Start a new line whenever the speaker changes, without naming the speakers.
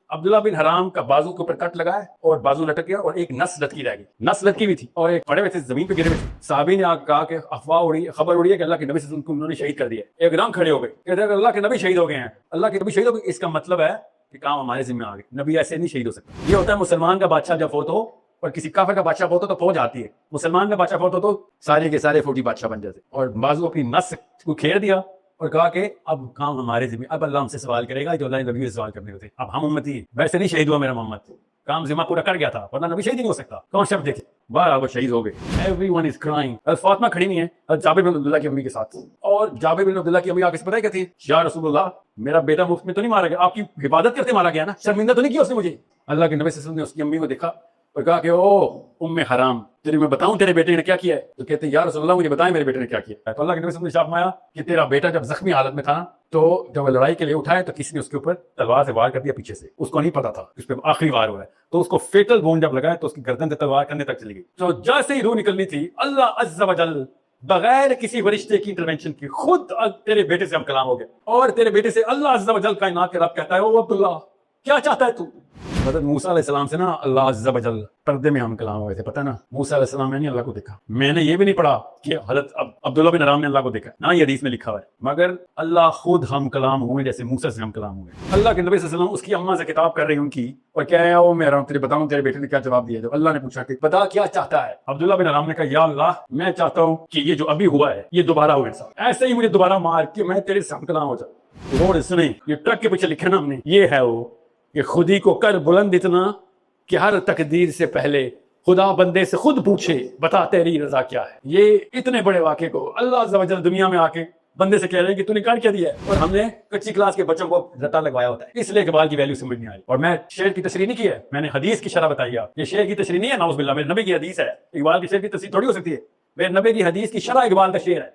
عبداللہ بن حرام کا بازو کے اوپر کٹ لگا ہے اور بازو لٹک گیا اور ایک نس لٹکی رہ گئی، نس لٹکی ہوئی تھی اور ایک پڑے ہوئے تھے زمین پہ گرے ہوئے تھے۔ صحابی نے کہا کہ افواہ اڑی، خبر اڑی ہے کہ اللہ کے نبی صلی اللہ علیہ وسلم کو انہوں نے شہید کر دیا۔ ایک دم کھڑے ہو گئے، کہتے ہیں کہ اللہ کے نبی شہید ہو گئے ہیں، اللہ کے نبی شہید ہو گئے، اس کا مطلب ہے کہ کام ہمارے ذمہ آ گئے، نبی ایسے نہیں شہید ہو سکتا۔ یہ ہوتا ہے مسلمان کا بادشاہ جب فوت ہو اور کسی کافر کا بادشاہ فوت ہو تو فوج آتی ہے، مسلمان کا بادشاہ فوت ہو تو سارے کے سارے فوجی بادشاہ بن جاتے، اور بازو اپنی نس کو کھیر دیا اور کہا کہ اب کام ہمارے ذمہ، اب اللہ ہم سے سوال کرے گا جو اللہ نے نبی سے سوال کرنے ہوتے، اب ہم امتی ہیں، ویسے نہیں شہید ہوا میرا محمد، کام ذمہ پورا کر گیا تھا، ورنہ نبی شہید نہیں ہو سکتا۔ کانسیپٹ دیکھیں، بارہ وہ شہید ہو گئے۔ Every one is crying. Fatima کھڑی نہیں ہے جابر بن عبداللہ کی امی کے ساتھ، اور جابر بن عبداللہ کی امی آگے سے پتہ ہے کہتی ہے یا رسول اللہ میرا بیٹا مفت میں تو نہیں مارا گیا، آپ کی عبادت کرتے مارا گیا نا، شرمندہ تو نہیں کیا اس نے مجھے؟ اللہ کے نبی صلی اللہ علیہ وسلم نے اس کی امی کو دیکھا اور کہا کہ او ام حرام، تیرے میں بتاؤں تیرے بیٹے نے کیا کیا ہے؟ تو کہتے ہیں یا رسول اللہ مجھے بتائیں میرے بیٹے نے کیا کیا ہے۔ تو اللہ کے نبی صلی اللہ علیہ وسلم نے ارشاد فرمایا کہ تیرا بیٹا جب زخمی حالت میں تھا تو جب وہ لڑائی کے لیے اٹھائے تو کسی نے اس کے اوپر تلوار سے وار کر دیا پیچھے سے، اس کو نہیں پتا تھا اس پہ آخری وار ہوا ہے، تو اس کو فیٹل وونڈ جب لگا ہے تو اس کی گردن سے تلوار کرنے تک چلی گئی۔ تو جیسے ہی روح نکلنی تھی اللہ عز و جل بغیر کسی فرشتے کی انٹرونشن کی خود تیرے بیٹے سے ہم کلام ہو گئے، اور تیرے بیٹے سے اللہ عز و جل کائنات کے رب کہتا ہے او عبداللہ کیا چاہتا ہے تو؟ حضرت موسیٰ علیہ السلام سے نا اللہ عز و جل پردے میں ہم کلام ہوئے تھے، پتہ نا موسیٰ علیہ السلام نے نہیں اللہ کو دیکھا، میں نے یہ بھی نہیں پڑھا کہ حضرت عبداللہ بن حرام نے اللہ کو دیکھا، نہ یہ حدیث میں لکھا ہوا ہے، مگر اللہ خود ہم کلام ہوئے جیسے موسیٰ سے ہم کلام ہوئے۔ اللہ کے نبی صلی اللہ علیہ وسلم اس کی اماں سے کتاب کر رہی ہیں ان کی، اور کیا ہے وہ میرا تیرے بتاؤں تیرے بیٹے نے کیا جواب دیا؟ جب اللہ نے پوچھا کہ بتا کیا چاہتا ہے، عبداللہ بن حرام نے کہا یا اللہ میں چاہتا ہوں کہ یہ جو ابھی ہوا ہے یہ دوبارہ ہو، ایسے ہی مجھے دوبارہ مار کہ میں تیرے سے ہم کلام ہو جاؤں۔ اور سنیں یہ ٹرک کے پیچھے لکھا نا ہم نے، یہ ہے وہ کہ خودی کو کر بلند اتنا کہ ہر تقدیر سے پہلے خدا بندے سے خود پوچھے بتا تیری رضا کیا ہے۔ یہ اتنے بڑے واقعے کو اللہ عز و جل دنیا میں آ کے بندے سے کہہ رہے ہیں کہ تو نے کر کیا دیا ہے، اور ہم نے کچی کلاس کے بچوں کو رٹا لگوایا ہوتا ہے، اس لیے اقبال کی ویلیو سمجھ نہیں آئی۔ اور میں شعر کی تشریح نہیں کی ہے، میں نے حدیث کی شرح بتائی ہے، یہ شعر کی تشریح نہیں ہے، نعوذ باللہ میرے نبی کی حدیث ہے، اقبال کی شعر کی تشریح تھوڑی ہو سکتی ہے، میرے نبی کی حدیث کی شرح اقبال کا شعر ہے۔